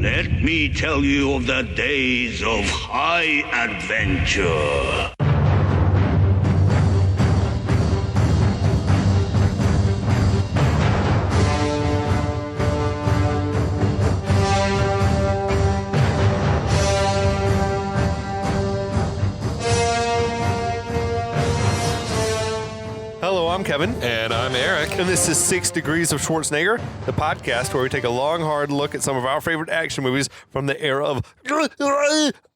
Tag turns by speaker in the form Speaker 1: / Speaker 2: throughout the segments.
Speaker 1: Let me tell you of the days of high adventure.
Speaker 2: Hello, I'm Kevin.
Speaker 3: And I'm Eric.
Speaker 2: And this is 6 Degrees of Schwarzenegger, the podcast where we take a long, hard look at some of our favorite action movies from the era of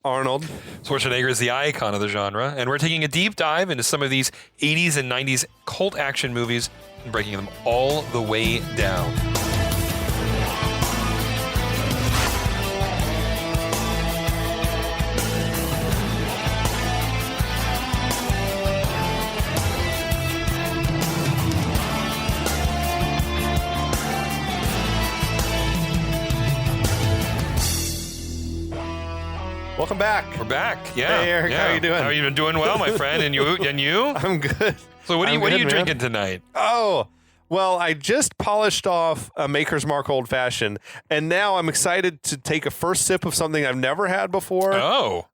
Speaker 2: Arnold.
Speaker 3: Schwarzenegger is the icon of the genre, and we're taking a deep dive into some of these 80s and 90s cult action movies and breaking them all the way down.
Speaker 2: Welcome back.
Speaker 3: We're back. Yeah.
Speaker 2: Hey, Eric,
Speaker 3: yeah.
Speaker 2: how you doing?
Speaker 3: How you been doing? Well, my friend. And you? And you?
Speaker 2: I'm good.
Speaker 3: So what are
Speaker 2: I'm
Speaker 3: you
Speaker 2: good, man.
Speaker 3: drinking tonight?
Speaker 2: Oh, well, I just polished off a Maker's Mark Old Fashioned, and now I'm excited to take a first sip of something I've never had before.
Speaker 3: Oh.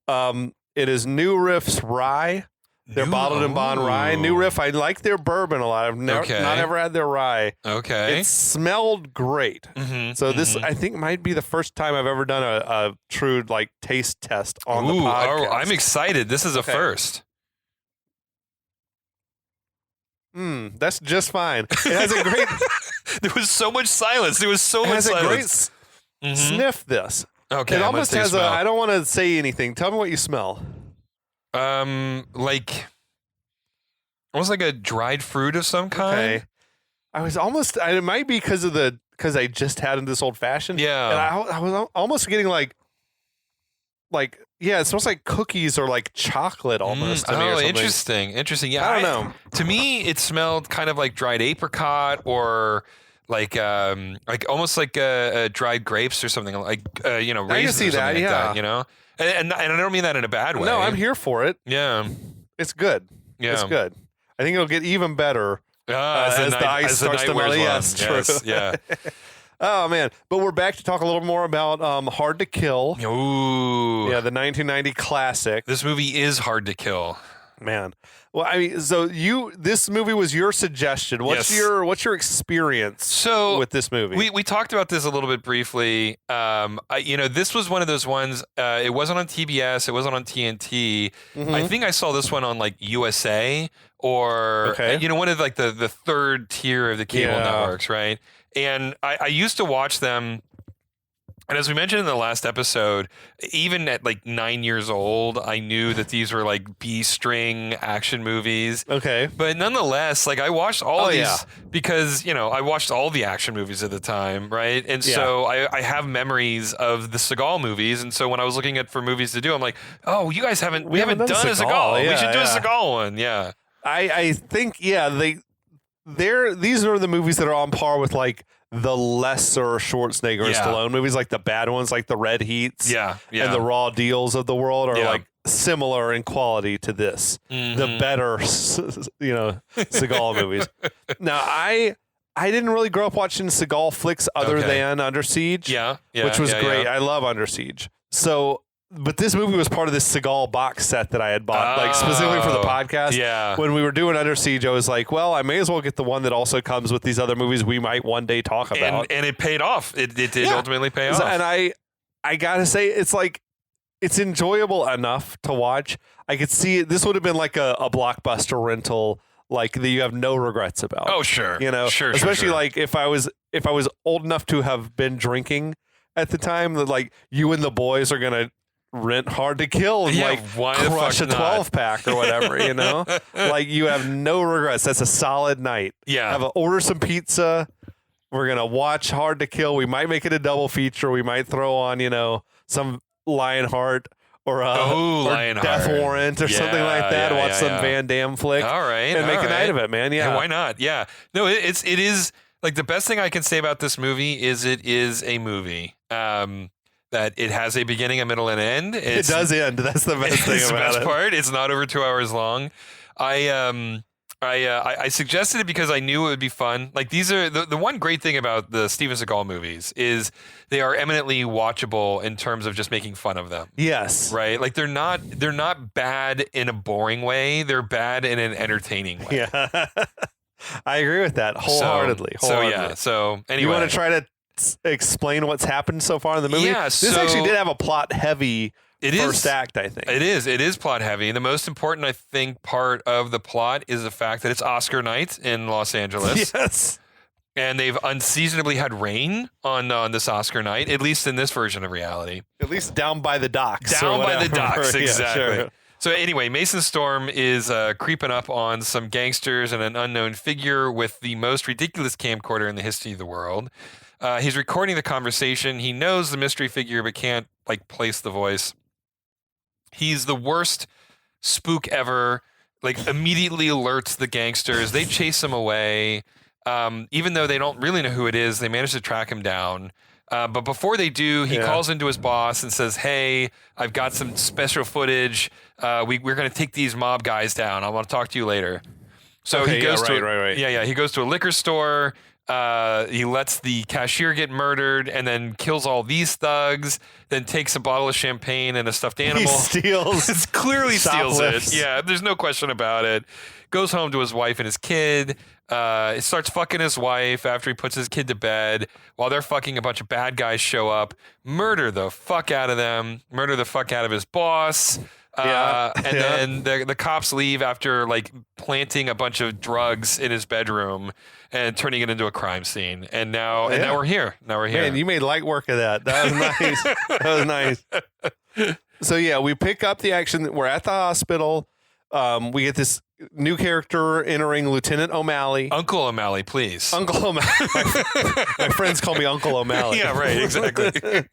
Speaker 2: It is New Riff's Rye. They're bottled in Bond Rye. New Riff, I like their bourbon a lot. I've not ever had their rye.
Speaker 3: Okay.
Speaker 2: It smelled great. So this, I think, might be the first time I've ever done a true like taste test on the podcast.
Speaker 3: Oh, I'm excited. This is a first.
Speaker 2: That's just fine. It has a great.
Speaker 3: There was so much silence. There was so
Speaker 2: It
Speaker 3: much
Speaker 2: has a great
Speaker 3: silence.
Speaker 2: sniff. This.
Speaker 3: Okay.
Speaker 2: It
Speaker 3: I'm gonna
Speaker 2: almost
Speaker 3: say
Speaker 2: has a.
Speaker 3: smell.
Speaker 2: I don't want to say anything. Tell me what you smell.
Speaker 3: Like almost like a dried fruit of some kind.
Speaker 2: Okay. I was almost. It might be because I just had this old fashioned.
Speaker 3: Yeah.
Speaker 2: And I was almost getting like. Yeah, it smells like cookies or like chocolate almost. to me or
Speaker 3: Oh,
Speaker 2: something.
Speaker 3: interesting. Yeah,
Speaker 2: I don't know.
Speaker 3: To me, it smelled kind of like dried apricot or like almost like dried grapes or something like raisins
Speaker 2: see
Speaker 3: or something
Speaker 2: that,
Speaker 3: like
Speaker 2: yeah.
Speaker 3: that. You know, and I don't mean that in a bad way.
Speaker 2: No, I'm here for it.
Speaker 3: Yeah,
Speaker 2: It's good.
Speaker 3: yeah.
Speaker 2: It's good. I think it'll get even better.
Speaker 3: As
Speaker 2: the ice
Speaker 3: as
Speaker 2: starts to
Speaker 3: night wears
Speaker 2: melt.
Speaker 3: on.
Speaker 2: Yes, true.
Speaker 3: Yes, yeah.
Speaker 2: Oh man! But we're back to talk a little more about Hard to Kill.
Speaker 3: Ooh.
Speaker 2: Yeah, the 1990 classic.
Speaker 3: This movie is hard to kill.
Speaker 2: Man. Well, I mean, so this movie was your suggestion. What's
Speaker 3: Yes.
Speaker 2: your experience
Speaker 3: So
Speaker 2: with this movie?
Speaker 3: We talked about this a little bit briefly. This was one of those ones. It wasn't on TBS. It wasn't on TNT. I think I saw this one on like USA or one of like the third tier of the cable networks, right? And I used to watch them. And as we mentioned in the last episode, even at like 9 years old, I knew that these were like B-string action movies.
Speaker 2: Okay.
Speaker 3: But nonetheless, like I watched all these
Speaker 2: yeah.
Speaker 3: because, I watched all the action movies at the time, right? And so I have memories of the Seagal movies. And so when I was looking for movies to do, I'm like, oh, you guys we haven't done a Seagal.
Speaker 2: Yeah,
Speaker 3: we should do a Seagal one. Yeah.
Speaker 2: I think these are the movies that are on par with like the lesser Schwarzenegger and Stallone movies, like the bad ones, like the Red Heats,
Speaker 3: Yeah.
Speaker 2: and the Raw Deals of the world are
Speaker 3: Yeah.
Speaker 2: like similar in quality to this. The better, Seagal movies. Now, I didn't really grow up watching Seagal flicks other than Under Siege, which was great. I love Under Siege. But this movie was part of this Seagal box set that I had bought, like specifically for the podcast.
Speaker 3: Yeah.
Speaker 2: When we were doing Under Siege, I was like, well, I may as well get the one that also comes with these other movies we might one day talk about.
Speaker 3: And it paid off. It did ultimately pay off.
Speaker 2: And I gotta say, it's enjoyable enough to watch. I could see it. This would have been like a blockbuster rental, like that you have no regrets about.
Speaker 3: Oh, sure.
Speaker 2: Sure. Especially like if I was old enough to have been drinking at the time, that like you and the boys are gonna rent Hard to Kill and
Speaker 3: why the
Speaker 2: crush a
Speaker 3: fuck not?
Speaker 2: 12 pack or whatever, like you have no regrets. That's a solid night.
Speaker 3: Yeah.
Speaker 2: Order some pizza. We're going to watch Hard to Kill. We might make it a double feature. We might throw on, some Lionheart or
Speaker 3: Lionheart.
Speaker 2: Death Warrant or something like that. Watch some
Speaker 3: yeah.
Speaker 2: Van Damme flick.
Speaker 3: All right.
Speaker 2: And make
Speaker 3: all
Speaker 2: a night of it, man. Yeah.
Speaker 3: Hey, why not? Yeah. No, it is like the best thing I can say about this movie is it is a movie. That it has a beginning, a middle, and an end.
Speaker 2: It does end. That's the best thing
Speaker 3: It's the
Speaker 2: about
Speaker 3: best
Speaker 2: it.
Speaker 3: part. It's not over 2 hours long. I I suggested it because I knew it would be fun. Like these are the one great thing about the Steven Seagal movies is they are eminently watchable in terms of just making fun of them.
Speaker 2: Yes.
Speaker 3: Right? Like they're not bad in a boring way. They're bad in an entertaining way.
Speaker 2: Yeah. I agree with that wholeheartedly.
Speaker 3: So anyway.
Speaker 2: You want to try to explain what's happened so far in the movie?
Speaker 3: Yeah.
Speaker 2: This actually did have a plot heavy first act, I think.
Speaker 3: It is plot heavy. The most important, I think, part of the plot is the fact that it's Oscar night in Los Angeles.
Speaker 2: Yes.
Speaker 3: And they've unseasonably had rain on this Oscar night, at least in this version of reality.
Speaker 2: At least down by the docks.
Speaker 3: Down by the docks, exactly.
Speaker 2: Yeah, sure.
Speaker 3: So anyway, Mason Storm is creeping up on some gangsters and an unknown figure with the most ridiculous camcorder in the history of the world. He's recording the conversation. He knows the mystery figure but can't place the voice. He's the worst spook ever. Immediately alerts the gangsters. They chase him away. Even though they don't really know who it is, they manage to track him down. But before they do, he calls into his boss and says, "Hey, I've got some special footage. We're going to take these mob guys down. I want to talk to you later." So he goes he goes to a liquor store. He lets the cashier get murdered and then kills all these thugs, then takes a bottle of champagne and a stuffed animal.
Speaker 2: He steals.
Speaker 3: Clearly steals it. Yeah, there's no question about it. Goes home to his wife and his kid. Starts fucking his wife after he puts his kid to bed. While they're fucking, a bunch of bad guys show up, murder the fuck out of them, murder the fuck out of his boss. Then the cops leave after planting a bunch of drugs in his bedroom and turning it into a crime scene. And now we're here.
Speaker 2: Man, you made light work of that. That was nice. That was nice. So yeah, we pick up the action. We're at the hospital. We get this new character entering, Lieutenant O'Malley.
Speaker 3: Uncle O'Malley, please.
Speaker 2: Uncle O'Malley. My friends call me Uncle O'Malley.
Speaker 3: Yeah, right, exactly.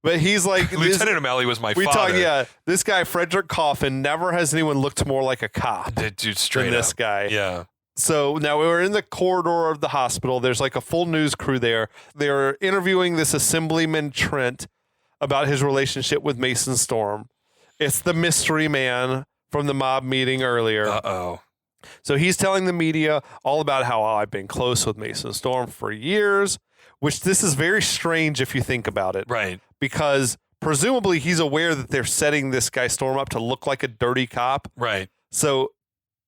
Speaker 2: But he's
Speaker 3: Lieutenant O'Malley was my father.
Speaker 2: This guy, Frederick Coffin, never has anyone looked more like a cop
Speaker 3: dude, straight
Speaker 2: than
Speaker 3: up.
Speaker 2: this guy.
Speaker 3: Yeah.
Speaker 2: So now we're in the corridor of the hospital. There's a full news crew there. They're interviewing this Assemblyman Trent about his relationship with Mason Storm. It's the mystery man from the mob meeting earlier.
Speaker 3: Uh-oh.
Speaker 2: So he's telling the media all about how I've been close with Mason Storm for years, which this is very strange if you think about it.
Speaker 3: Right.
Speaker 2: Because presumably he's aware that they're setting this guy Storm up to look like a dirty cop.
Speaker 3: Right.
Speaker 2: So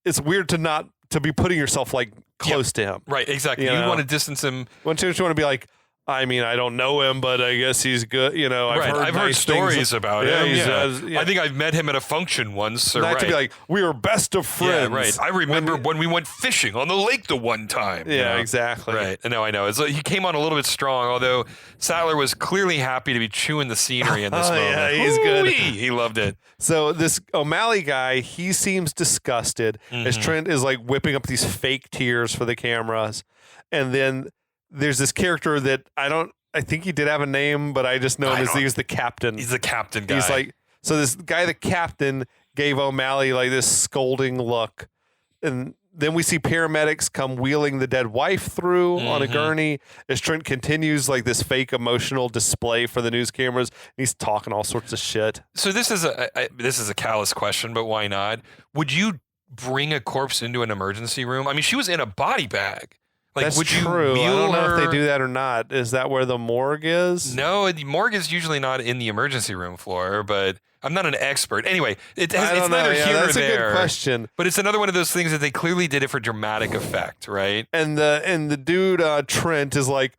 Speaker 2: it's weird to be putting yourself close to him.
Speaker 3: Right, exactly. You want to distance him.
Speaker 2: You want to be like, I mean, I don't know him, but I guess he's good. I've heard
Speaker 3: stories about him. I think I've met him at a function once.
Speaker 2: Not to be like, we were best of friends.
Speaker 3: Yeah, right. I remember when we went fishing on the lake the one time.
Speaker 2: Yeah, exactly.
Speaker 3: Right. No, I know. He came on a little bit strong, although Sattler was clearly happy to be chewing the scenery in this moment.
Speaker 2: Yeah, he's good.
Speaker 3: He loved it.
Speaker 2: So this O'Malley guy, he seems disgusted as Trent is whipping up these fake tears for the cameras. And then there's this character that I think he did have a name, but I just know him as he was the captain.
Speaker 3: He's the captain guy.
Speaker 2: He's so this guy, the captain, gave O'Malley this scolding look. And then we see paramedics come wheeling the dead wife through on a gurney as Trent continues this fake emotional display for the news cameras. And he's talking all sorts of shit.
Speaker 3: So this is a callous question, but why not? Would you bring a corpse into an emergency room? I mean, she was in a body bag.
Speaker 2: That's
Speaker 3: would you
Speaker 2: true. I don't know
Speaker 3: her?
Speaker 2: if they do that or not. Is that where the morgue is?
Speaker 3: No, the morgue is usually not in the emergency room floor, but I'm not an expert. Anyway, it's neither here nor there.
Speaker 2: That's a good question.
Speaker 3: But it's another one of those things that they clearly did it for dramatic effect, right?
Speaker 2: And the dude, Trent, is like,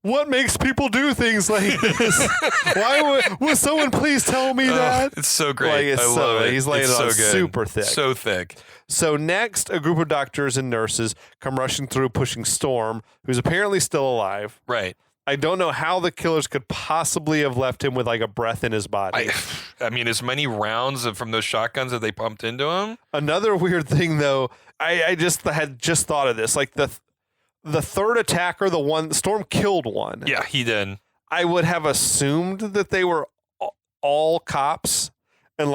Speaker 2: what makes people do things like this? Why would someone please tell me that?
Speaker 3: It's so great. I love it.
Speaker 2: He's laying it on
Speaker 3: so
Speaker 2: super thick.
Speaker 3: So thick.
Speaker 2: So next, a group of doctors and nurses come rushing through, pushing Storm, who's apparently still alive.
Speaker 3: Right.
Speaker 2: I don't know how the killers could possibly have left him with a breath in his body.
Speaker 3: I mean, as many rounds from those shotguns that they pumped into him.
Speaker 2: Another weird thing, though, I had just thought of this. The third attacker, Storm killed one.
Speaker 3: Yeah, he did.
Speaker 2: I would have assumed that they were all cops, and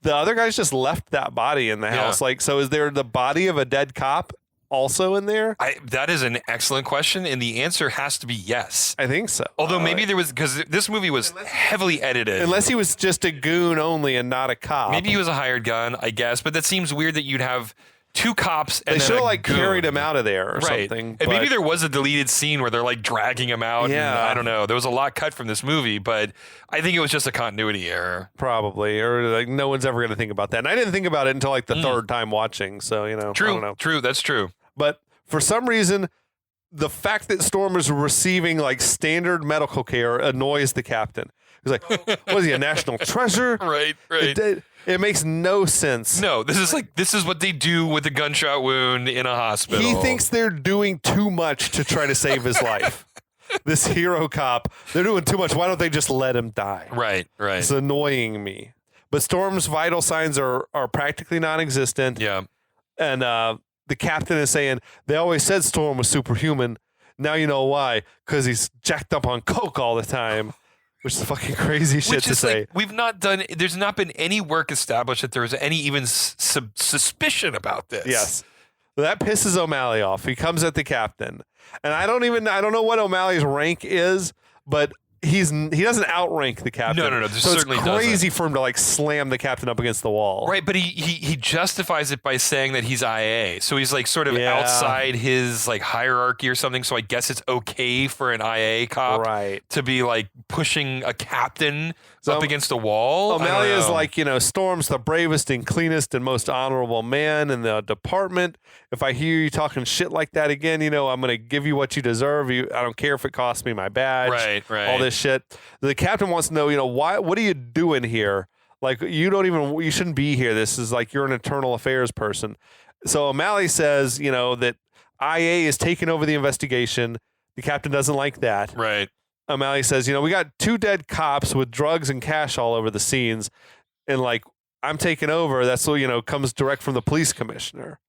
Speaker 2: the other guys just left that body in the house. So is there the body of a dead cop also in there?
Speaker 3: That is an excellent question, and the answer has to be yes.
Speaker 2: I think so.
Speaker 3: Although maybe there was, because this movie was heavily edited.
Speaker 2: Unless he was just a goon only and not a cop.
Speaker 3: Maybe he was a hired gun, I guess, but that seems weird that you'd have two cops and
Speaker 2: they
Speaker 3: then
Speaker 2: should have
Speaker 3: a
Speaker 2: like
Speaker 3: goon.
Speaker 2: carried him out of there or something.
Speaker 3: And maybe there was a deleted scene where they're like dragging him out.
Speaker 2: Yeah.
Speaker 3: And I don't know. There was a lot cut from this movie, but I think it was just a continuity error.
Speaker 2: Probably, or like no one's ever going to think about that. And I didn't think about it until like the third time watching. So I don't know.
Speaker 3: True. That's true.
Speaker 2: But for some reason, the fact that Storm is receiving like standard medical care annoys the captain. He's like, "What is he, a national treasure?"
Speaker 3: Right.
Speaker 2: It makes no sense.
Speaker 3: No, this is what they do with a gunshot wound in a hospital.
Speaker 2: He thinks they're doing too much to try to save his life. This hero cop, they're doing too much. Why don't they just let him die?
Speaker 3: Right.
Speaker 2: It's annoying me. But Storm's vital signs are practically non-existent.
Speaker 3: Yeah.
Speaker 2: And the captain is saying, they always said Storm was superhuman. Now you know why. Because he's jacked up on coke all the time. Which is fucking crazy shit to say.
Speaker 3: Like, there's not been any work established that there was any even suspicion about this.
Speaker 2: Yes. That pisses O'Malley off. He comes at the captain. And I don't know what O'Malley's rank is, but he doesn't outrank the captain.
Speaker 3: No.
Speaker 2: So it's crazy for him to like slam the captain up against the wall.
Speaker 3: Right, but he justifies it by saying that he's IA. So he's like sort of outside his like hierarchy or something. So I guess it's okay for an IA cop to be like pushing a captain up against a wall.
Speaker 2: O'Malley is like, Storm's the bravest and cleanest and most honorable man in the department. If I hear you talking shit like that again, I'm going to give you what you deserve. I don't care if it costs me my badge.
Speaker 3: Right.
Speaker 2: All this shit. The captain wants to know, why? What are you doing here? Like, you shouldn't be here. This is like you're an internal affairs person. So O'Malley says, that IA is taking over the investigation. The captain doesn't like that.
Speaker 3: Right.
Speaker 2: O'Malley says, we got 2 dead cops with drugs and cash all over the scenes. And like, I'm taking over. That's what, comes direct from the police commissioner.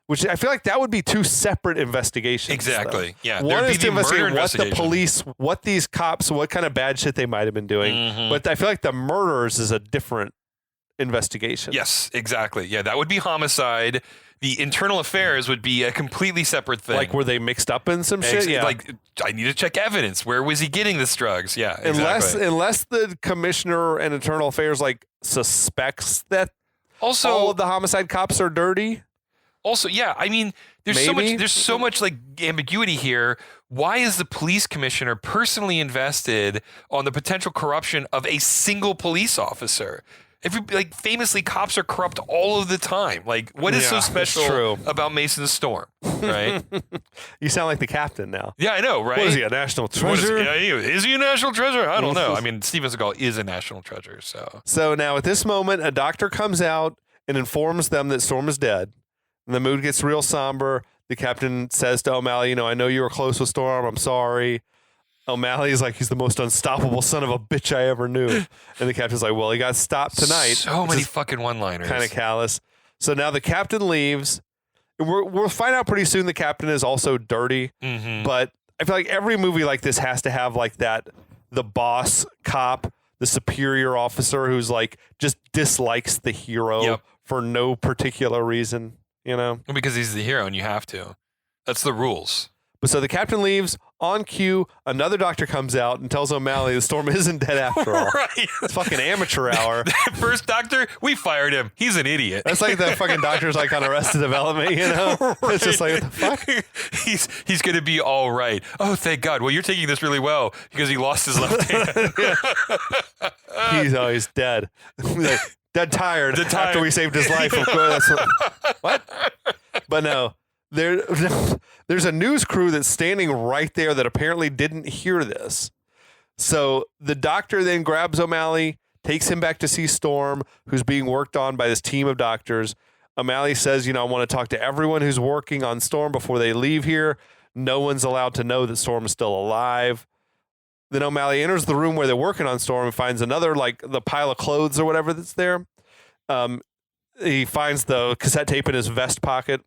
Speaker 2: Which I feel like that would be 2 separate investigations.
Speaker 3: Exactly.
Speaker 2: Though.
Speaker 3: Yeah.
Speaker 2: One is to investigate what the police, what these cops, what kind of bad shit they might have been doing. Mm-hmm. But I feel like the murders is a different investigation.
Speaker 3: Yes, exactly. Yeah, that would be homicide. The internal affairs would be a completely separate thing.
Speaker 2: Like, were they mixed up in some shit? Yeah.
Speaker 3: Like, I need to check evidence. Where was he getting this drugs? Yeah, exactly.
Speaker 2: Unless the commissioner and internal affairs like suspects that
Speaker 3: also
Speaker 2: all of the homicide cops are dirty.
Speaker 3: Also, yeah, I mean, there's so much like ambiguity here. Why is the police commissioner personally invested on the potential corruption of a single police officer? Famously, cops are corrupt all of the time. Like, what is so special about Mason Storm? Right?
Speaker 2: You sound like the captain now.
Speaker 3: Yeah, I know, right?
Speaker 2: What is he, a national treasure?
Speaker 3: Is he a national treasure? I don't know. I mean, Steven Seagal is a national treasure.
Speaker 2: So now at this moment, a doctor comes out and informs them that Storm is dead. And the mood gets real somber. The captain says to O'Malley, I know you were close with Storm. I'm sorry. O'Malley is like, he's the most unstoppable son of a bitch I ever knew. And the captain's like, well, he got stopped tonight.
Speaker 3: So many fucking one-liners.
Speaker 2: Kind of callous. So now the captain leaves. We'll find out pretty soon the captain is also dirty. Mm-hmm. But I feel like every movie like this has to have like that, the boss cop, the superior officer who's like just dislikes the hero for no particular reason.
Speaker 3: Because he's the hero and you have to. That's the rules.
Speaker 2: But so the captain leaves. On cue, another doctor comes out and tells O'Malley the Storm isn't dead after all.
Speaker 3: Right.
Speaker 2: It's fucking amateur hour.
Speaker 3: That first doctor, we fired him. He's an idiot.
Speaker 2: That's like the fucking doctor's like on Arrested Development, Right. It's just like, what the
Speaker 3: fuck? He's going to be all right. Oh, thank God. Well, you're taking this really well because he lost his left hand.
Speaker 2: He's dead. Like, dead tired after we saved his life. Of course. What? But no. There's a news crew that's standing right there that apparently didn't hear this. So the doctor then grabs O'Malley, takes him back to see Storm, who's being worked on by this team of doctors. O'Malley says, I want to talk to everyone who's working on Storm before they leave here. No one's allowed to know that Storm is still alive. Then O'Malley enters the room where they're working on Storm and finds another, like the pile of clothes or whatever that's there. He finds the cassette tape in his vest pocket.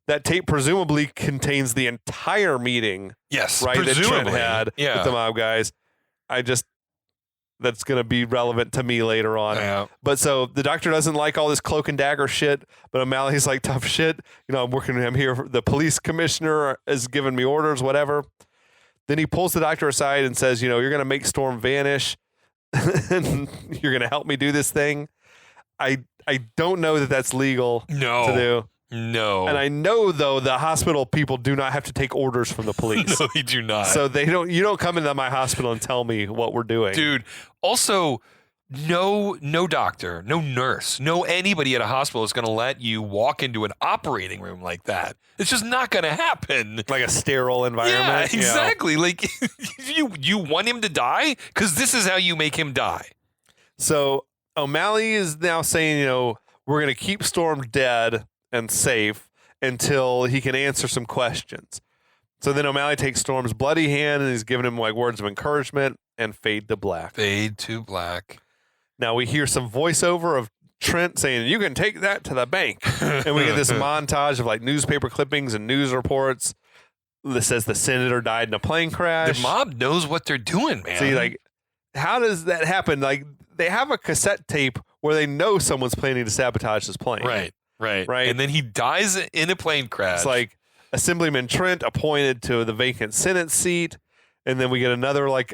Speaker 2: That tape presumably contains the entire meeting.
Speaker 3: Yes,
Speaker 2: right. That Trent had with the mob guys. That's going to be relevant to me later on.
Speaker 3: Yeah.
Speaker 2: But so the doctor doesn't like all this cloak and dagger shit, but O'Malley's like, tough shit. I'm working with him here. The police commissioner has given me orders, whatever. Then he pulls the doctor aside and says, you're going to make Storm vanish and you're going to help me do this thing. I don't know that that's legal to do.
Speaker 3: No.
Speaker 2: And I know, though, the hospital people do not have to take orders from the police.
Speaker 3: No, they do not.
Speaker 2: So you don't come into my hospital and tell me what we're doing.
Speaker 3: Dude, also, no doctor, no nurse, no anybody at a hospital is going to let you walk into an operating room like that. It's just not going to happen.
Speaker 2: Like a sterile environment.
Speaker 3: Yeah, exactly. Like, you want him to die? Because this is how you make him die.
Speaker 2: So O'Malley is now saying, we're going to keep Storm dead and safe until he can answer some questions. So then O'Malley takes Storm's bloody hand and he's giving him like words of encouragement and fade to black.
Speaker 3: Fade to black.
Speaker 2: Now we hear some voiceover of Trent saying, you can take that to the bank. And we get this montage of like newspaper clippings and news reports that says the senator died in a plane crash.
Speaker 3: The mob knows what they're doing, man.
Speaker 2: See, like, how does that happen? Like, they have a cassette tape where they know someone's planning to sabotage this plane.
Speaker 3: Right.
Speaker 2: Right.
Speaker 3: And then he dies in a plane crash.
Speaker 2: It's like Assemblyman Trent appointed to the vacant Senate seat. And then we get another like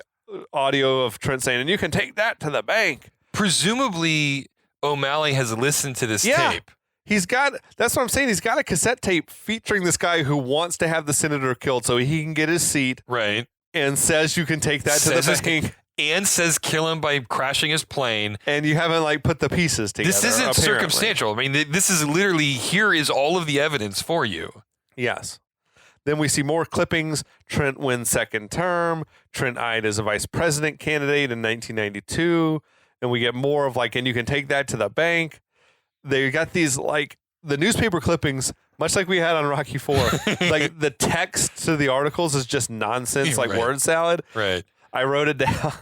Speaker 2: audio of Trent saying, and you can take that to the bank.
Speaker 3: Presumably O'Malley has listened to this tape.
Speaker 2: That's what I'm saying. He's got a cassette tape featuring this guy who wants to have the senator killed so he can get his seat.
Speaker 3: Right.
Speaker 2: And says you can take that to the bank.
Speaker 3: And says kill him by crashing his plane.
Speaker 2: And you haven't like put the pieces together.
Speaker 3: This isn't circumstantial. I mean, this is literally, here is all of the evidence for you.
Speaker 2: Yes. Then we see more clippings. Trent wins second term. Trent eyed as a vice president candidate in 1992. And we get more of like, and you can take that to the bank. They got these like the newspaper clippings, much like we had on Rocky IV. Like the text to the articles is just nonsense, like word salad.
Speaker 3: Right.
Speaker 2: I wrote it down.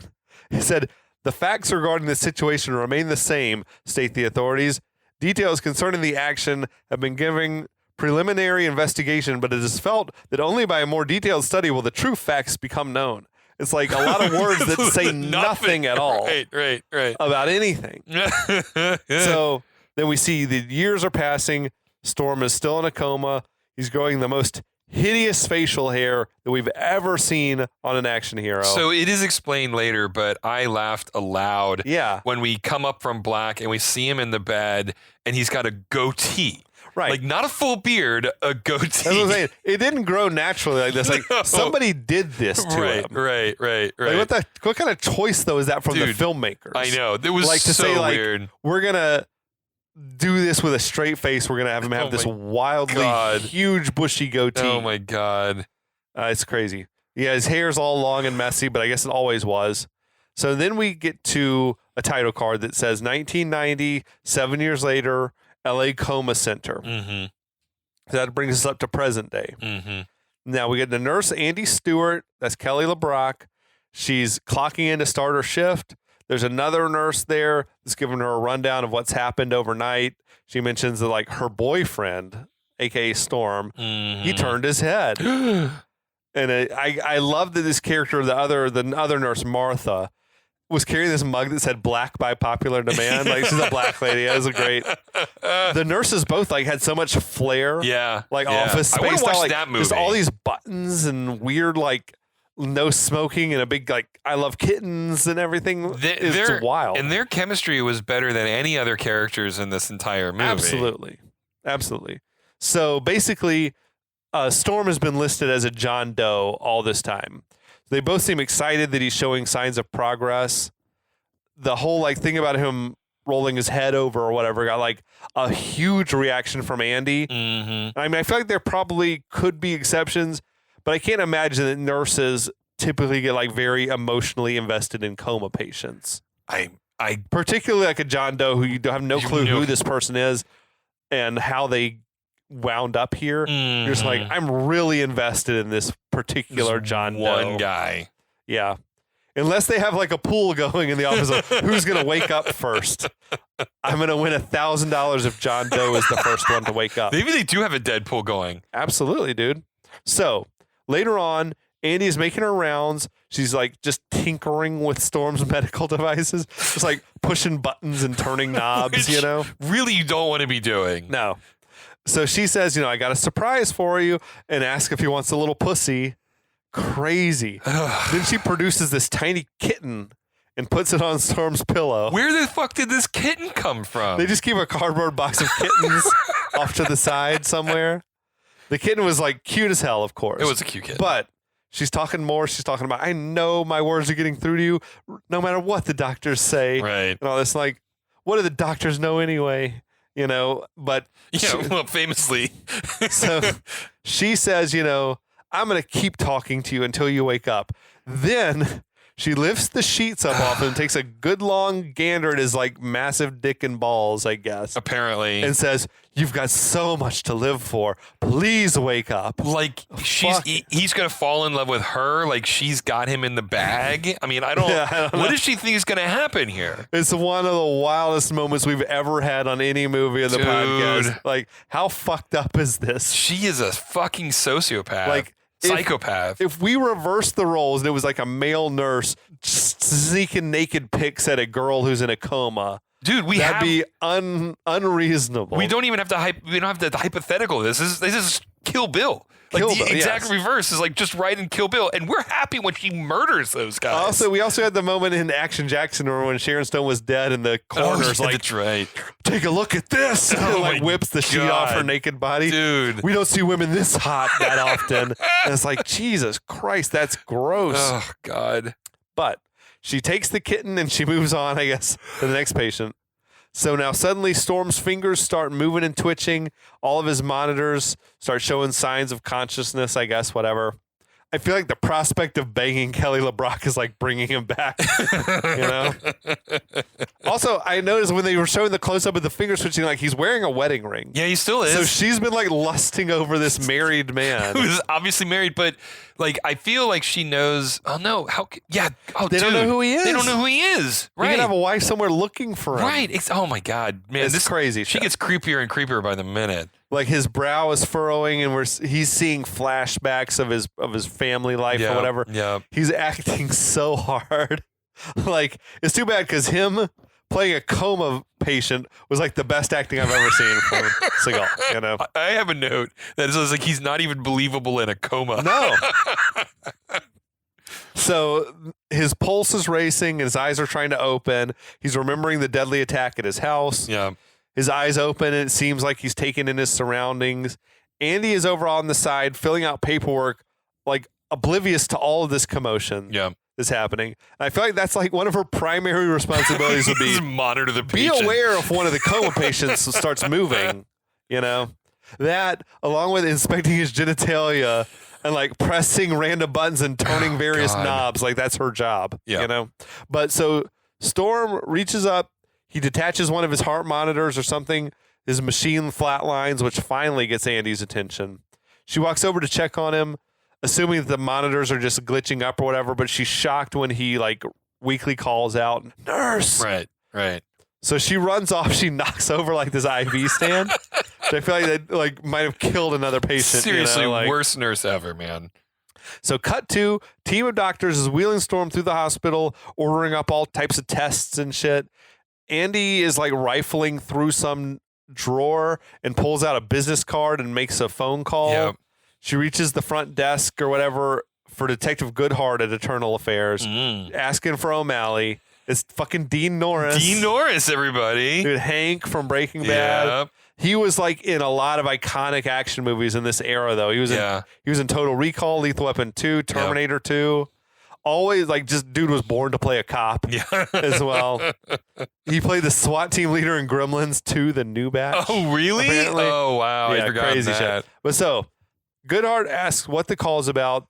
Speaker 2: He said, the facts regarding this situation remain the same, state the authorities. Details concerning the action have been given preliminary investigation, but it is felt that only by a more detailed study will the true facts become known. It's like a lot of words that say nothing at all
Speaker 3: right.
Speaker 2: about anything. So then we see the years are passing. Storm is still in a coma. He's growing the most hideous facial hair that we've ever seen on an action hero.
Speaker 3: So it is explained later, but I laughed aloud when we come up from black and we see him in the bed and he's got a goatee.
Speaker 2: Right.
Speaker 3: Like not a full beard, a goatee.
Speaker 2: That's what I'm saying. It didn't grow naturally like this. Like somebody did this to him.
Speaker 3: Right.
Speaker 2: Like what kind of choice though is that from the filmmakers?
Speaker 3: I know. It was
Speaker 2: like to
Speaker 3: so
Speaker 2: say,
Speaker 3: weird.
Speaker 2: We're gonna do this with a straight face. We're gonna have him have this wildly huge bushy goatee.
Speaker 3: Oh my god,
Speaker 2: it's crazy. Yeah, his hair's all long and messy, but I guess it always was. So then we get to a title card that says 1990, 7 years later, LA Coma Center.
Speaker 3: Mm-hmm.
Speaker 2: So that brings us up to present day.
Speaker 3: Mm-hmm.
Speaker 2: Now we get the nurse Andy Stewart. That's Kelly LeBrock. She's clocking in to start her shift. There's another nurse there that's giving her a rundown of what's happened overnight. She mentions that like her boyfriend, aka Storm, he turned his head. And I love that this character, the other nurse Martha, was carrying this mug that said "Black by popular demand." Like she's a black lady. That was great. The nurses both like had so much flair. Like Office Space.
Speaker 3: I want to watch
Speaker 2: like,
Speaker 3: that movie.
Speaker 2: Just all these buttons and weird like no smoking and a big like I love kittens and everything. It's wild.
Speaker 3: And their chemistry was better than any other characters in this entire movie.
Speaker 2: Absolutely. So basically, Storm has been listed as a John Doe all this time. They both seem excited that he's showing signs of progress. The whole like thing about him rolling his head over or whatever got like a huge reaction from Andy.
Speaker 3: Mm-hmm.
Speaker 2: I mean, I feel like there probably could be exceptions, but I can't imagine that nurses typically get like very emotionally invested in coma patients.
Speaker 3: I
Speaker 2: particularly like a John Doe who you have no clue who this person is and how they wound up here. You're just like, I'm really invested in this particular John Doe.
Speaker 3: One guy.
Speaker 2: Yeah. Unless they have like a pool going in the office of who's going to wake up first. I'm going to win $1,000 if John Doe is the first one to wake up.
Speaker 3: Maybe they do have a Deadpool going.
Speaker 2: Absolutely, dude. So later on, Andy is making her rounds. She's like just tinkering with Storm's medical devices, just like pushing buttons and turning knobs,
Speaker 3: Which really you don't want to be doing.
Speaker 2: No. So she says, I got a surprise for you and asks if he wants a little pussy. Crazy. Then she produces this tiny kitten and puts it on Storm's pillow.
Speaker 3: Where the fuck did this kitten come from?
Speaker 2: They just keep a cardboard box of kittens off to the side somewhere. The kitten was like cute as hell, of course.
Speaker 3: It was a cute kitten.
Speaker 2: But she's talking more. She's talking about, I know my words are getting through to you no matter what the doctors say.
Speaker 3: Right.
Speaker 2: And all this, like, what do the doctors know anyway? You know, but.
Speaker 3: Well, famously.
Speaker 2: So she says, I'm going to keep talking to you until you wake up. Then she lifts the sheets up off him and takes a good long gander at his like massive dick and balls, I guess.
Speaker 3: Apparently.
Speaker 2: And says, you've got so much to live for. Please wake up.
Speaker 3: Like he's going to fall in love with her. Like she's got him in the bag. I mean, I don't know. What does she think is going to happen here?
Speaker 2: It's one of the wildest moments we've ever had on any movie of the podcast. Like, how fucked up is this?
Speaker 3: She is a fucking sociopath.
Speaker 2: Like,
Speaker 3: psychopath.
Speaker 2: If we reversed the roles and it was like a male nurse sneaking naked pics at a girl who's in a coma,
Speaker 3: dude,
Speaker 2: that'd be unreasonable.
Speaker 3: We don't even have to we don't have to hypothetical this. This is Kill Bill. Like the exact reverse is like just right in Kill Bill, and we're happy when she murders those guys.
Speaker 2: We also had the moment in Action Jackson when Sharon Stone was dead, and the coroner's like,
Speaker 3: "That's right.
Speaker 2: Take a look at this," and like whips the sheet off her naked body.
Speaker 3: Dude,
Speaker 2: we don't see women this hot that often. And it's like, Jesus Christ, that's gross.
Speaker 3: Oh God.
Speaker 2: But she takes the kitten and she moves on, I guess, to the next patient. So now suddenly Storm's fingers start moving and twitching. All of his monitors start showing signs of consciousness, I guess, whatever. I feel like the prospect of banging Kelly LeBrock is like bringing him back, Also, I noticed when they were showing the close-up of the finger switching, like he's wearing a wedding ring.
Speaker 3: Yeah, he still is.
Speaker 2: So she's been like lusting over this married man.
Speaker 3: Who's obviously married, but like I feel like she knows. Oh no,
Speaker 2: they don't know who he is.
Speaker 3: They don't know who he is. Right.
Speaker 2: You can have a wife somewhere looking for him.
Speaker 3: Right. Oh my God, man,
Speaker 2: this is crazy.
Speaker 3: She gets creepier and creepier by the minute.
Speaker 2: Like his brow is furrowing, and he's seeing flashbacks of his family life or whatever.
Speaker 3: Yeah.
Speaker 2: He's acting so hard. Like, it's too bad because him playing a coma patient was like the best acting I've ever seen from Seagal.
Speaker 3: I have a note that says like he's not even believable in a coma.
Speaker 2: No. So his pulse is racing, his eyes are trying to open. He's remembering the deadly attack at his house.
Speaker 3: Yeah.
Speaker 2: His eyes open, and it seems like he's taken in his surroundings. Andy is over on the side, filling out paperwork, like oblivious to all of this commotion that's happening. And I feel like that's like one of her primary responsibilities would be
Speaker 3: monitor the patient.
Speaker 2: Be aware if one of the coma patients starts moving, That, along with inspecting his genitalia and like pressing random buttons and turning various knobs, like that's her job, But so Storm reaches up. He detaches one of his heart monitors or something. His machine flatlines, which finally gets Andy's attention. She walks over to check on him, assuming that the monitors are just glitching up or whatever, but she's shocked when he like weakly calls out, "Nurse!"
Speaker 3: Right.
Speaker 2: So she runs off. She knocks over like this IV stand. Which I feel like that like might have killed another patient.
Speaker 3: Seriously, worst nurse ever, man.
Speaker 2: So cut to, team of doctors is wheeling Storm through the hospital, ordering up all types of tests and shit. Andy is like rifling through some drawer and pulls out a business card and makes a phone call.
Speaker 3: Yep.
Speaker 2: She reaches the front desk or whatever for Detective Goodhart at Eternal Affairs, asking for O'Malley. It's fucking Dean Norris.
Speaker 3: Dean Norris, everybody.
Speaker 2: Dude, Hank from Breaking Bad.
Speaker 3: Yep.
Speaker 2: He was like in a lot of iconic action movies in this era, though. He was in Total Recall, Lethal Weapon 2, Terminator 2. Always like just dude was born to play a cop as well. He played the SWAT team leader in Gremlins 2, The New Batch.
Speaker 3: Oh, really?
Speaker 2: Apparently.
Speaker 3: Oh, wow.
Speaker 2: Yeah,
Speaker 3: I forgot
Speaker 2: crazy
Speaker 3: that.
Speaker 2: shit. But so Goodhart asks what the call is about.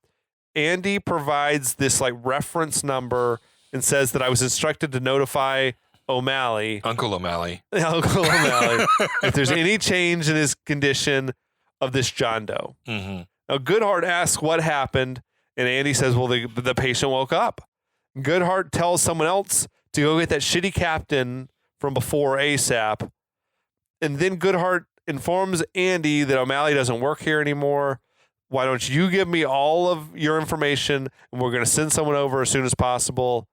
Speaker 2: Andy provides this like reference number and says that I was instructed to notify O'Malley.
Speaker 3: Uncle O'Malley.
Speaker 2: If there's any change in his condition of this John Doe.
Speaker 3: Mm-hmm.
Speaker 2: Now Goodhart asks what happened. And Andy says, well, the patient woke up. Goodhart tells someone else to go get that shitty captain from before ASAP. And then Goodhart informs Andy that O'Malley doesn't work here anymore. Why don't you give me all of your information, and we're going to send someone over as soon as possible.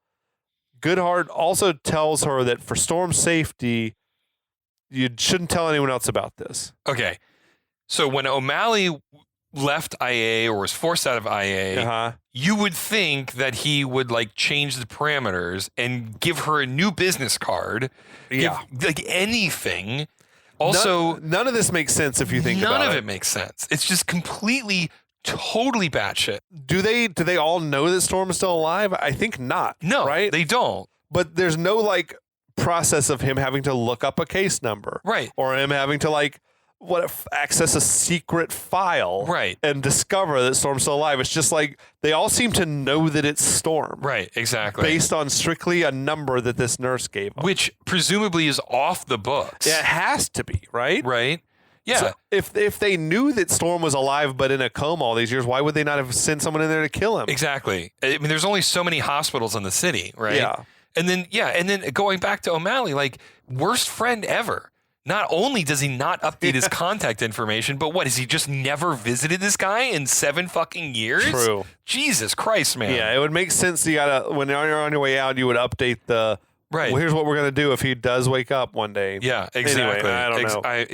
Speaker 2: Goodhart also tells her that for Storm's safety, you shouldn't tell anyone else about this.
Speaker 3: Okay. So when O'Malley left IA or was forced out of IA, you would think that he would like change the parameters and give her a new business card. Like anything. Also,
Speaker 2: none of this makes sense if you think about it.
Speaker 3: None of it makes sense. It's just completely, totally batshit.
Speaker 2: Do they all know that Storm is still alive? I think not.
Speaker 3: No,
Speaker 2: right?
Speaker 3: They don't.
Speaker 2: But there's no like process of him having to look up a case number,
Speaker 3: right?
Speaker 2: Or him having to like access a secret file,
Speaker 3: right?
Speaker 2: And discover that Storm's still alive. It's just like they all seem to know that it's Storm,
Speaker 3: right? Exactly.
Speaker 2: Based on strictly a number that this nurse gave them,
Speaker 3: which presumably is off the books.
Speaker 2: Yeah, it has to be, right?
Speaker 3: Right. Yeah.
Speaker 2: So if they knew that Storm was alive but in a coma all these years, why would they not have sent someone in there to kill him?
Speaker 3: Exactly. I mean, there's only so many hospitals in the city, right?
Speaker 2: Yeah.
Speaker 3: And then going back to O'Malley, like worst friend ever. Not only does he not update his contact information, but what, has he just never visited this guy in 7 fucking years?
Speaker 2: True.
Speaker 3: Jesus Christ, man.
Speaker 2: Yeah, it would make sense. You gotta, when you're on your way out, you would update the,
Speaker 3: right.
Speaker 2: Well, here's what we're gonna do if he does wake up one day.
Speaker 3: Yeah, exactly.
Speaker 2: Anyway, I don't know.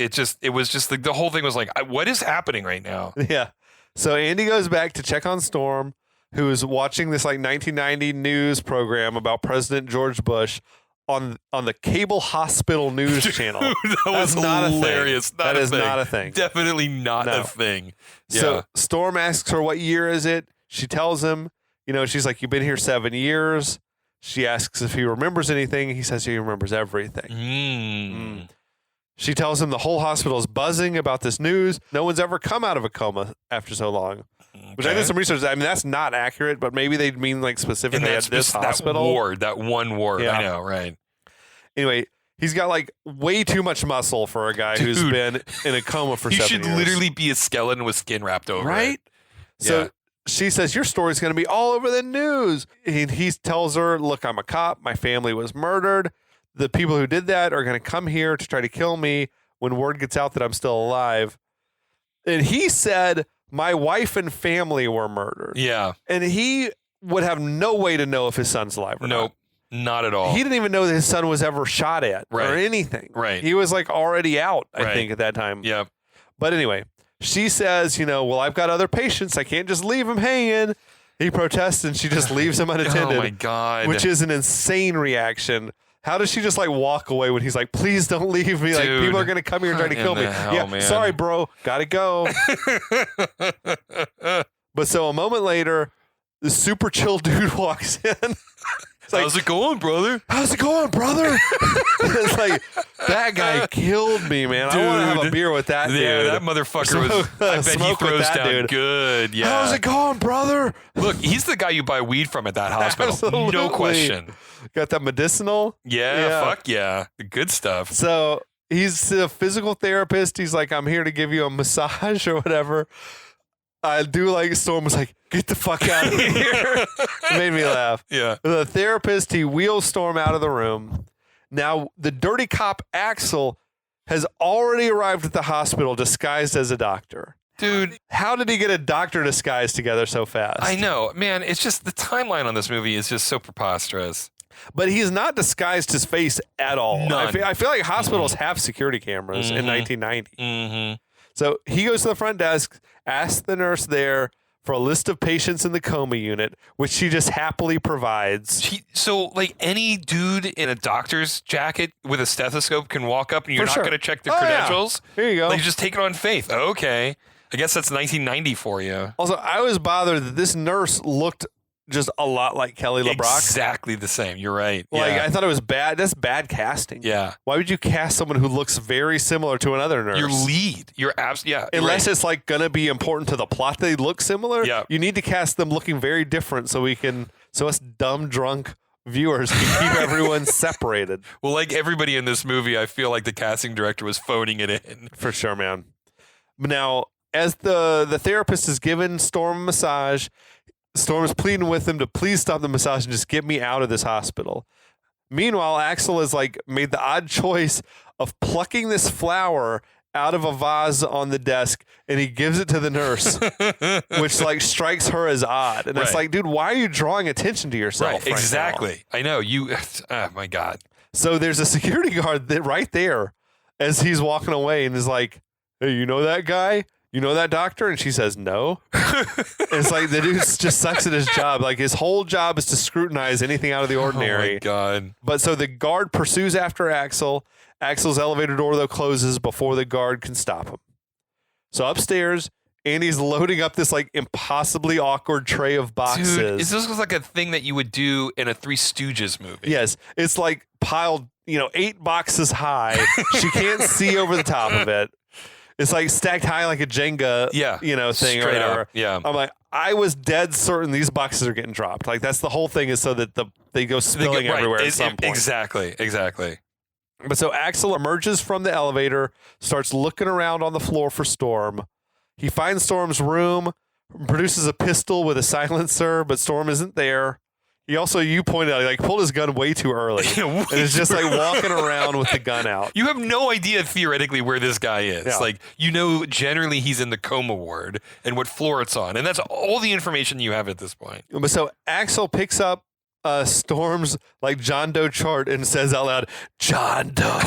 Speaker 3: It was just the whole thing was like, what is happening right now?
Speaker 2: Yeah. So Andy goes back to check on Storm, who is watching this like 1990 news program about President George Bush on the cable hospital news channel.
Speaker 3: That was
Speaker 2: not
Speaker 3: hilarious.
Speaker 2: That is not a thing.
Speaker 3: Definitely not a thing. Yeah.
Speaker 2: So Storm asks her, what year is it? She tells him, she's like, you've been here 7 years. She asks if he remembers anything. He says he remembers everything. She tells him the whole hospital is buzzing about this news. No one's ever come out of a coma after so long. Okay. Which I did some research. I mean, that's not accurate, but maybe they mean like specifically at this hospital.
Speaker 3: That one ward. Yeah. I know, right.
Speaker 2: Anyway, he's got like way too much muscle for a guy who's been in a coma for 7 years.
Speaker 3: He should literally be a skeleton with skin wrapped over it.
Speaker 2: Right? So she says, your story's going to be all over the news. And he tells her, look, I'm a cop. My family was murdered. The people who did that are going to come here to try to kill me when word gets out that I'm still alive. And he said, my wife and family were murdered.
Speaker 3: Yeah.
Speaker 2: And he would have no way to know if his son's alive or not.
Speaker 3: Nope. Not at all.
Speaker 2: He didn't even know that his son was ever shot at or anything.
Speaker 3: Right.
Speaker 2: He was like already out, I think, at that time.
Speaker 3: Yeah.
Speaker 2: But anyway, she says, well, I've got other patients. I can't just leave him hanging. He protests and she just leaves him unattended.
Speaker 3: Oh, my God.
Speaker 2: Which is an insane reaction. How does she just like walk away when he's like, please don't leave me? Dude, like people are going to come here and try to kill me.
Speaker 3: Man.
Speaker 2: Sorry, bro. Gotta go. But so a moment later, the super chill dude walks in.
Speaker 3: Like, how's it going, brother?
Speaker 2: How's it going, brother? It's like, that guy killed me, man. Dude, I want to have a beer with that dude.
Speaker 3: Yeah, that motherfucker was, I bet he throws down dude. Good. Yeah.
Speaker 2: How's it going, brother?
Speaker 3: Look, he's the guy you buy weed from at that hospital.
Speaker 2: Absolutely.
Speaker 3: No question.
Speaker 2: Got that medicinal?
Speaker 3: Yeah, fuck yeah. The good stuff.
Speaker 2: So he's a physical therapist. He's like, I'm here to give you a massage or whatever. I do like Storm was like, get the fuck out of here. It made me laugh.
Speaker 3: Yeah.
Speaker 2: The therapist, he wheels Storm out of the room. Now, the dirty cop, Axel, has already arrived at the hospital disguised as a doctor.
Speaker 3: Dude.
Speaker 2: How did he get a doctor disguise together so fast?
Speaker 3: I know. Man, it's just the timeline on this movie is just so preposterous.
Speaker 2: But he's not disguised his face at all.
Speaker 3: None.
Speaker 2: I feel like hospitals have security cameras in 1990.
Speaker 3: Mm-hmm.
Speaker 2: So he goes to the front desk, asks the nurse there for a list of patients in the coma unit, which she just happily provides.
Speaker 3: So, like, any dude in a doctor's jacket with a stethoscope can walk up and you're not going to check their credentials?
Speaker 2: Yeah. Here you go.
Speaker 3: Like, just take it on faith. Okay. I guess that's 1990 for you.
Speaker 2: Also, I was bothered that this nurse looked just a lot like Kelly LeBrock.
Speaker 3: Exactly the same. You're right.
Speaker 2: Like, I thought it was bad. That's bad casting.
Speaker 3: Yeah.
Speaker 2: Why would you cast someone who looks very similar to another nurse?
Speaker 3: Your lead. You're absolutely, yeah.
Speaker 2: Unless it's like going to be important to the plot they look similar.
Speaker 3: Yeah.
Speaker 2: You need to cast them looking very different so us dumb, drunk viewers can keep everyone separated.
Speaker 3: Well, like everybody in this movie, I feel like the casting director was phoning it in.
Speaker 2: For sure, man. Now, as the therapist is giving Storm a massage, Storm is pleading with him to please stop the massage and just get me out of this hospital. Meanwhile, Axel has like made the odd choice of plucking this flower out of a vase on the desk and he gives it to the nurse, which like strikes her as odd. And it's like, dude, why are you drawing attention to yourself?
Speaker 3: Right, exactly. I know you. Oh my God.
Speaker 2: So there's a security guard right there as he's walking away and is like, hey, you know that guy? you know that doctor? And she says, no. It's like the dude just sucks at his job. Like his whole job is to scrutinize anything out of the ordinary.
Speaker 3: Oh my God.
Speaker 2: But so the guard pursues after Axel. Axel's elevator door, though, closes before the guard can stop him. So upstairs, Andy's loading up this like impossibly awkward tray of boxes.
Speaker 3: Dude, this looks like a thing that you would do in a Three Stooges movie.
Speaker 2: Yes. It's like piled, 8 boxes high. She can't see over the top of it. It's like stacked high like a Jenga, thing or whatever.
Speaker 3: Up. Yeah.
Speaker 2: I'm like, I was dead certain these boxes are getting dropped. Like that's the whole thing is so that they go spilling everywhere at some point.
Speaker 3: Exactly.
Speaker 2: But so Axel emerges from the elevator, starts looking around on the floor for Storm. He finds Storm's room, produces a pistol with a silencer, but Storm isn't there. He also, you pointed out, he like pulled his gun way too early. And is just like walking around with the gun out.
Speaker 3: You have no idea theoretically where this guy is. Yeah. Like, generally he's in the coma ward and what floor it's on. And that's all the information you have at this point.
Speaker 2: But so Axel picks up Storm's like John Doe chart and says out loud, John Doe.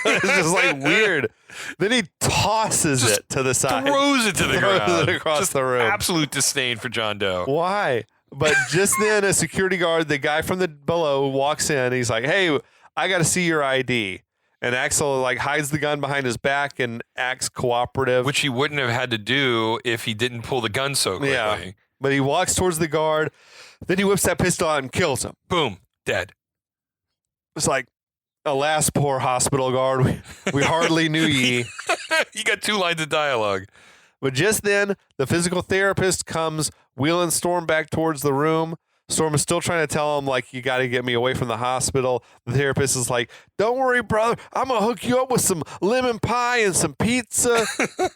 Speaker 2: It's just like weird. Then he tosses it to the side.
Speaker 3: Throws it to the ground.
Speaker 2: Throws it across the room.
Speaker 3: Absolute disdain for John Doe.
Speaker 2: Why? But just then a security guard, the guy from the below, walks in. He's like, hey, I got to see your ID. And Axel like hides the gun behind his back and acts cooperative.
Speaker 3: Which he wouldn't have had to do if he didn't pull the gun so quickly. Yeah.
Speaker 2: But he walks towards the guard. Then he whips that pistol out and kills him.
Speaker 3: Boom. Dead.
Speaker 2: It's like, alas, poor hospital guard. We hardly knew ye.
Speaker 3: You got 2 lines of dialogue.
Speaker 2: But just then, the physical therapist comes wheeling Storm back towards the room. Storm is still trying to tell him, like, you got to get me away from the hospital. The therapist is like, don't worry, brother. I'm going to hook you up with some lemon pie and some pizza.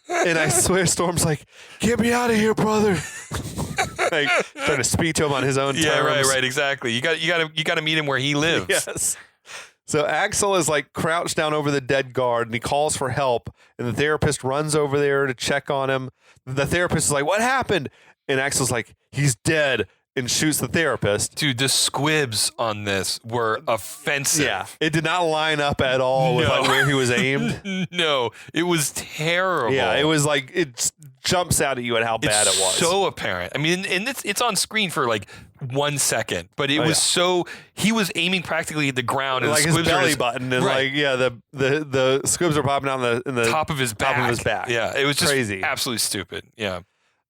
Speaker 2: And I swear Storm's like, get me out of here, brother. Like, trying to speak to him on his own terms.
Speaker 3: Yeah, right, exactly. You got to meet him where he lives.
Speaker 2: Yes. So Axel is like crouched down over the dead guard and he calls for help. And the therapist runs over there to check on him. The therapist is like, what happened? And Axel's like, he's dead, and shoots the therapist.
Speaker 3: Dude, the squibs on this were offensive.
Speaker 2: Yeah. It did not line up at all with like where he was aimed.
Speaker 3: No, it was terrible.
Speaker 2: Yeah, it was like, it jumps out at you at how bad it was.
Speaker 3: So apparent. I mean, and it's on screen for like 1 second, but it was so, he was aiming practically at the ground. And
Speaker 2: like
Speaker 3: the
Speaker 2: his belly button. And like, yeah, the squibs are popping out in the
Speaker 3: top of his back. Yeah, it was just
Speaker 2: crazy.
Speaker 3: Absolutely stupid. Yeah.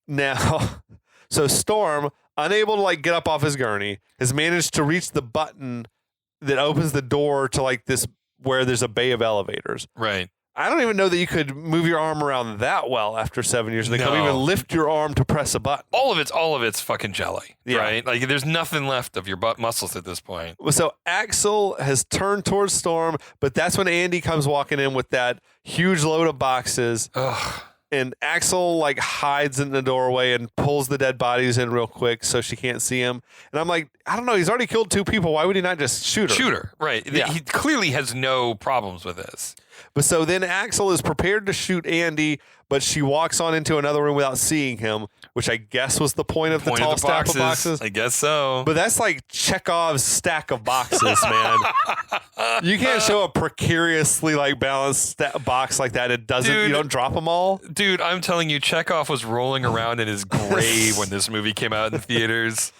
Speaker 2: Now, so Storm, unable to like get up off his gurney, has managed to reach the button that opens the door to like this where there's a bay of elevators.
Speaker 3: Right.
Speaker 2: I don't even know that you could move your arm around that well after 7 years. They couldn't even lift your arm to press a button.
Speaker 3: All of it's fucking jelly, right? Like there's nothing left of your butt muscles at this point.
Speaker 2: So Axel has turned towards Storm, but that's when Andy comes walking in with that huge load of boxes.
Speaker 3: Ugh.
Speaker 2: And Axel like hides in the doorway and pulls the dead bodies in real quick so she can't see him. And I'm like, I don't know. He's already killed 2 people. Why would he not just shoot her?
Speaker 3: Shoot her, right. Yeah. He clearly has no problems with this.
Speaker 2: But so then Axel is prepared to shoot Andy, but she walks on into another room without seeing him, which I guess was the point of the tall stack of boxes.
Speaker 3: I guess so.
Speaker 2: But that's like Chekhov's stack of boxes, man. You can't show a precariously like balanced box like that. It doesn't. Dude, you don't drop them all.
Speaker 3: Dude, I'm telling you, Chekhov was rolling around in his grave when this movie came out in the theaters.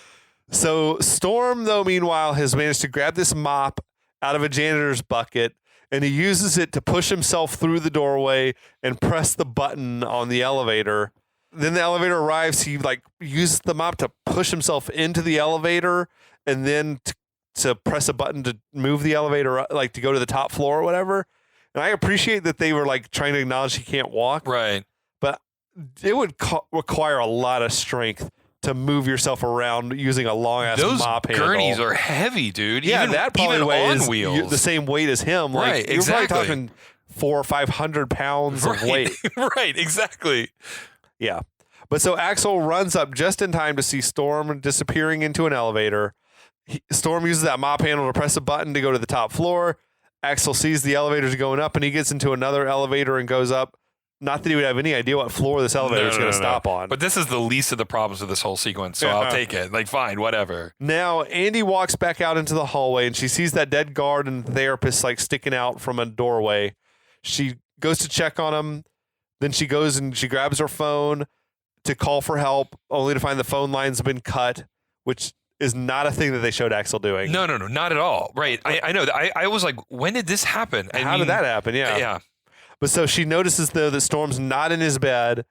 Speaker 2: So Storm, though, meanwhile, has managed to grab this mop out of a janitor's bucket. And he uses it to push himself through the doorway and press the button on the elevator. Then the elevator arrives. He like uses the mop to push himself into the elevator and then to press a button to move the elevator, like to go to the top floor or whatever. And I appreciate that they were like trying to acknowledge he can't walk.
Speaker 3: Right.
Speaker 2: But it would require a lot of strength to move yourself around using a long ass mop handle.
Speaker 3: Those gurneys are heavy, dude.
Speaker 2: Yeah, that probably weighs
Speaker 3: wheels.
Speaker 2: The same weight as him. Like,
Speaker 3: right,
Speaker 2: you're probably talking 400 or 500 pounds of weight.
Speaker 3: Right, exactly.
Speaker 2: Yeah. But so Axel runs up just in time to see Storm disappearing into an elevator. Storm uses that mop handle to press a button to go to the top floor. Axel sees the elevators going up and he gets into another elevator and goes up. Not that he would have any idea what floor this elevator is going to stop on.
Speaker 3: But this is the least of the problems of this whole sequence, so I'll take it. Like, fine, whatever.
Speaker 2: Now, Andy walks back out into the hallway, and she sees that dead guard and therapist, like, sticking out from a doorway. She goes to check on him. Then she goes and she grabs her phone to call for help, only to find the phone lines have been cut, which is not a thing that they showed Axel doing.
Speaker 3: No, not at all. Right. I know. I was like, when did this happen?
Speaker 2: How did that happen? Yeah.
Speaker 3: Yeah.
Speaker 2: But so she notices, though, that Storm's not in his bed,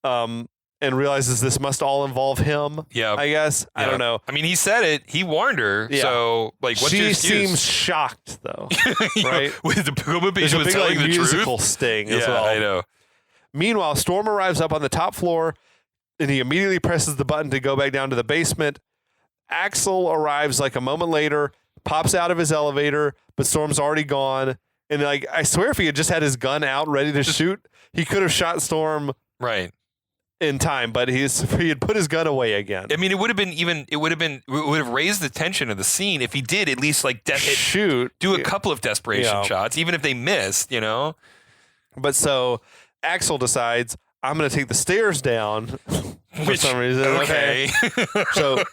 Speaker 2: and realizes this must all involve him.
Speaker 3: Yeah.
Speaker 2: I guess. Yeah. I don't know.
Speaker 3: I mean, he said it. He warned her. Yeah. So, like, what's your excuse?
Speaker 2: She seems shocked, though. Right?
Speaker 3: With the Puma Beach was
Speaker 2: big,
Speaker 3: telling the
Speaker 2: musical
Speaker 3: truth.
Speaker 2: Sting as well.
Speaker 3: I know.
Speaker 2: Meanwhile, Storm arrives up on the top floor, and he immediately presses the button to go back down to the basement. Axel arrives like a moment later, pops out of his elevator, but Storm's already gone. And like, I swear if he had just had his gun out ready to shoot, he could have shot Storm in time, but he had put his gun away again.
Speaker 3: I mean, it would have raised the tension of the scene if he did at least like do a couple of desperation shots, even if they missed, you know?
Speaker 2: But so Axel decides, I'm going to take the stairs down for some reason.
Speaker 3: Okay.
Speaker 2: So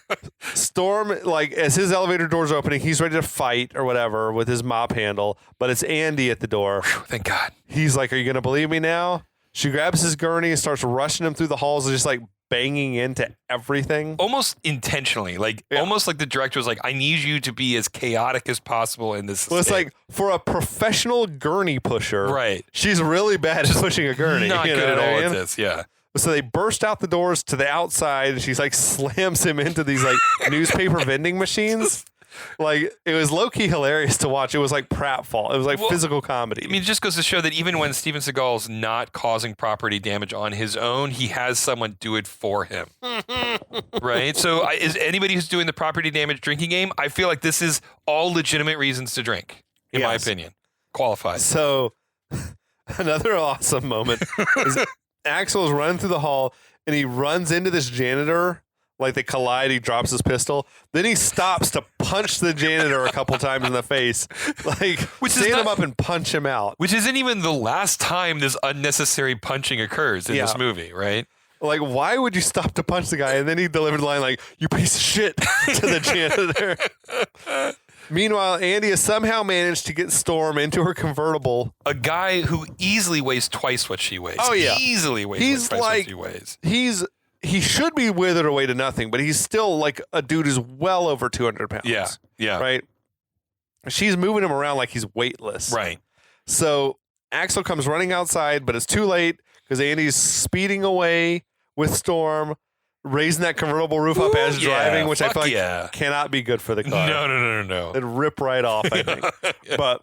Speaker 2: Storm, like, as his elevator door's opening, he's ready to fight or whatever with his mop handle, but it's Andy at the door.
Speaker 3: Whew, thank God.
Speaker 2: He's like, are you going to believe me now? She grabs his gurney and starts rushing him through the halls, just like banging into everything.
Speaker 3: Almost intentionally. Almost like the director was like, I need you to be as chaotic as possible in this.
Speaker 2: Well, it's like, for a professional gurney pusher,
Speaker 3: right?
Speaker 2: She's really bad at pushing a gurney.
Speaker 3: Not good at all at this, yeah.
Speaker 2: So they burst out the doors to the outside, and she's like slams him into these like newspaper vending machines. Like, it was low-key hilarious to watch. It was like pratfall. It was like physical comedy.
Speaker 3: I mean, it just goes to show that even when Steven Seagal's not causing property damage on his own, he has someone do it for him. Right? So is anybody who's doing the property damage drinking game, I feel like this is all legitimate reasons to drink, in my opinion. Qualified.
Speaker 2: So another awesome moment is Axel is running through the hall, and he runs into this janitor. Like, they collide, he drops his pistol. Then he stops to punch the janitor a couple times in the face. Like, stand him up and punch him out.
Speaker 3: Which isn't even the last time this unnecessary punching occurs in this movie, right?
Speaker 2: Like, why would you stop to punch the guy? And then he delivered the line like, you piece of shit, to the janitor. Meanwhile, Andy has somehow managed to get Storm into her convertible.
Speaker 3: A guy who easily weighs twice what she weighs.
Speaker 2: Oh, yeah.
Speaker 3: Easily weighs twice what she weighs.
Speaker 2: He should be withered away to nothing, but he's still like a dude who's well over 200 pounds.
Speaker 3: Yeah.
Speaker 2: Right? She's moving him around like he's weightless.
Speaker 3: Right.
Speaker 2: So Axel comes running outside, but it's too late because Andy's speeding away with Storm, raising that convertible roof up as driving, which I feel like cannot be good for the car.
Speaker 3: No.
Speaker 2: It'd rip right off, I think. But,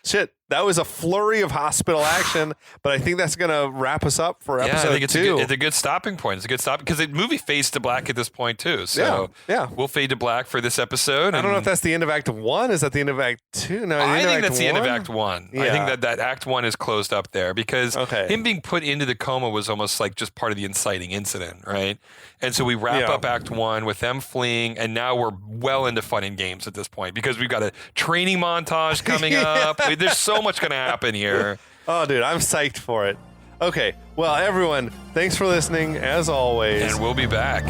Speaker 2: shit, that was a flurry of hospital action, but I think that's going to wrap us up for episode 2.
Speaker 3: It's a good stopping point. It's a good stop because the movie fades to black at this point too. So we'll fade to black for this episode.
Speaker 2: I don't know if that's the end of Act 1. Is that the end of Act 2? No,
Speaker 3: I think that's the end of Act 1.
Speaker 2: Yeah.
Speaker 3: I think that Act 1 is closed up there because him being put into the coma was almost like just part of the inciting incident, right? And so we wrap up Act 1 with them fleeing, and now we're well into fun and games at this point because we've got a training montage coming up. There's so much going to happen here.
Speaker 2: Oh, dude, I'm psyched for it. Okay, well, everyone, thanks for listening, as always.
Speaker 3: And we'll be back.